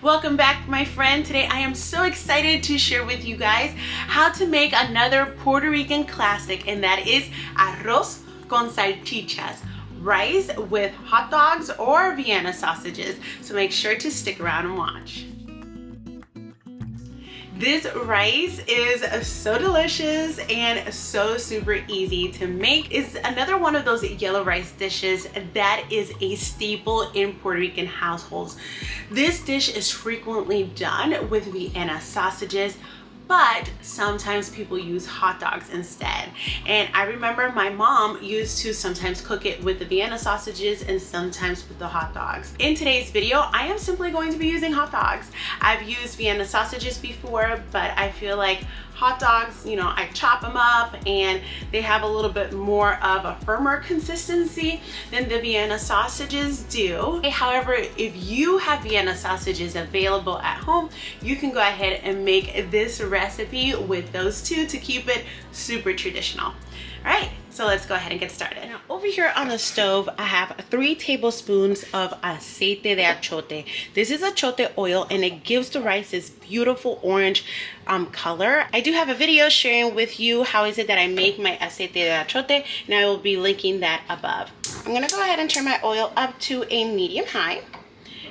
Welcome back, my friend. Today I am so excited to share with you guys how to make another Puerto Rican classic, and that is arroz con salchichas, rice with hot dogs or Vienna sausages. So make sure to stick around and watch. This rice is so delicious and so super easy to make. It's another one of those yellow rice dishes that is a staple in Puerto Rican households. This dish is frequently done with Vienna sausages, but sometimes people use hot dogs instead. And I remember my mom used to sometimes cook it with the Vienna sausages and sometimes with the hot dogs. In today's video, I am simply going to be using hot dogs. I've used Vienna sausages before, but I feel like hot dogs, I chop them up and they have a little bit more of a firmer consistency than the Vienna sausages do. However, if you have Vienna sausages available at home, you can go ahead and make this recipe with those two to keep it super traditional. All right, so let's go ahead and get started. Now, over here on the stove, I have 3 tablespoons of aceite de achote. This is achote oil and it gives the rice this beautiful orange color. I do have a video sharing with you how is it that I make my aceite de achote, and I will be linking that above. I'm gonna go ahead and turn my oil up to a medium high.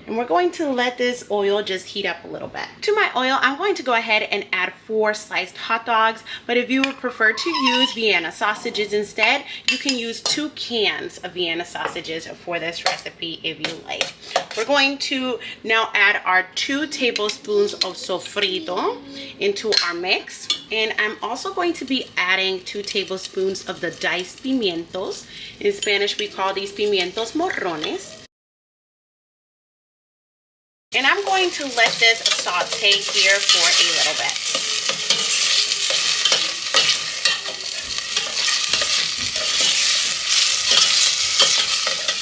And we're going to let this oil just heat up a little bit. To my oil, I'm going to go ahead and add 4 sliced hot dogs, but if you would prefer to use Vienna sausages instead, you can use 2 cans of Vienna sausages for this recipe if you like. We're going to now add our 2 tablespoons of sofrito into our mix. And I'm also going to be adding 2 tablespoons of the diced pimientos. In Spanish, we call these pimientos morrones. And I'm going to let this saute here for a little bit.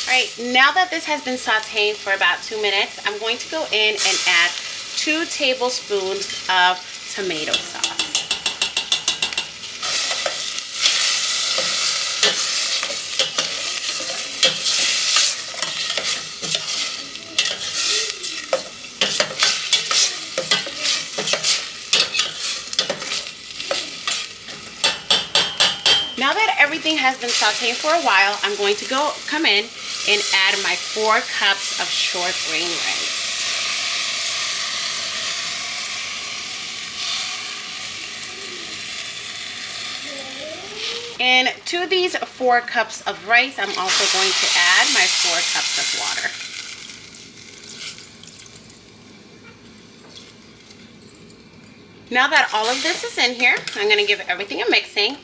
All right, now that this has been sauteing for about 2 minutes, I'm going to go in and add 2 tablespoons of tomato sauce. Now that everything has been sauteing for a while, I'm going to come in and add my 4 cups of short grain rice. And to these 4 cups of rice, I'm also going to add my 4 cups of water. Now that all of this is in here, I'm going to give everything a mixing.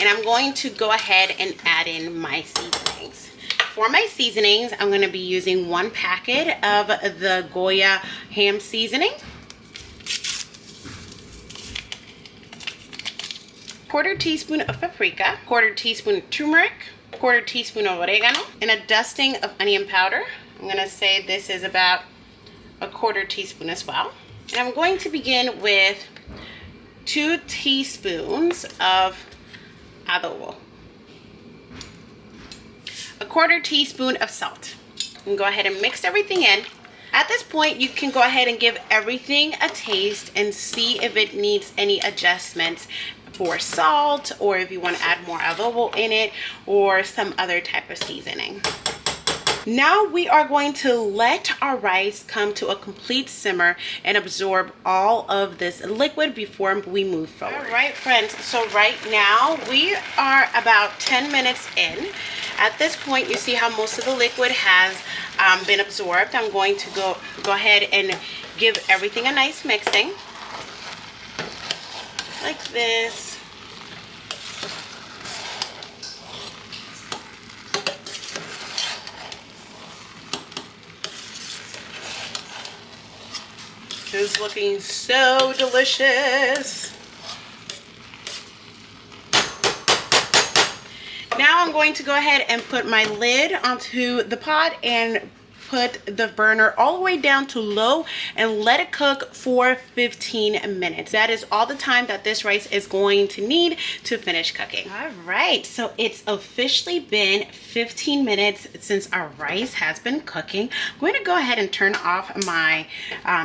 And I'm going to go ahead and add in my seasonings. For my seasonings, I'm going to be using 1 packet of the Goya ham seasoning, 1/4 teaspoon of paprika, 1/4 teaspoon of turmeric, 1/4 teaspoon of oregano, and a dusting of onion powder. I'm going to say this is about a 1/4 teaspoon as well. And I'm going to begin with 2 teaspoons of adobo, a 1/4 teaspoon of salt, and go ahead and mix everything in. At this point, you can go ahead and give everything a taste and see if it needs any adjustments for salt, or if you want to add more adobo in it or some other type of seasoning. Now we are going to let our rice come to a complete simmer and absorb all of this liquid before we move forward. All right, friends, so right now we are about 10 minutes in. At this point, you see how most of the liquid has been absorbed. I'm going to go ahead and give everything a nice mixing, like this. This is looking so delicious. Now I'm going to go ahead and put my lid onto the pot and put the burner all the way down to low and let it cook for 15 minutes. That is all the time that this rice is going to need to finish cooking. All right, so it's officially been 15 minutes since our rice has been cooking. I'm going to go ahead and turn off my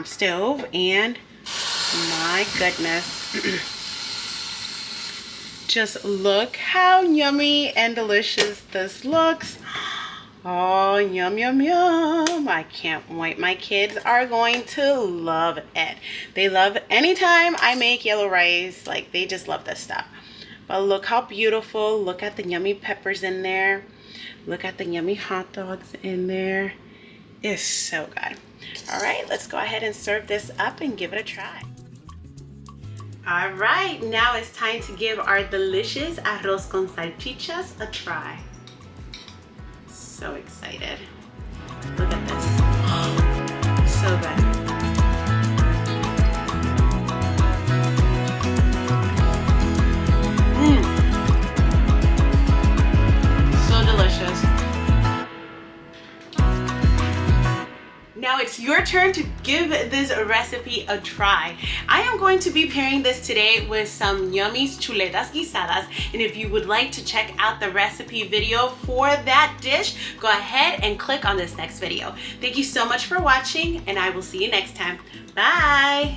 stove, and my goodness. Just look how yummy and delicious this looks. Oh, yum, yum, yum. I can't wait. My kids are going to love it. They love anytime I make yellow rice. Like, they just love this stuff. But look how beautiful. Look at the yummy peppers in there. Look at the yummy hot dogs in there. It's so good. All right, let's go ahead and serve this up and give it a try. All right, now it's time to give our delicious arroz con salchichas a try. So excited. Look at this. So good. So delicious. Now it's your turn to give this recipe a try. I am going to be pairing this today with some yummy chuletas guisadas, and if you would like to check out the recipe video for that dish, go ahead and click on this next video. Thank you so much for watching, and I will see you next time. Bye!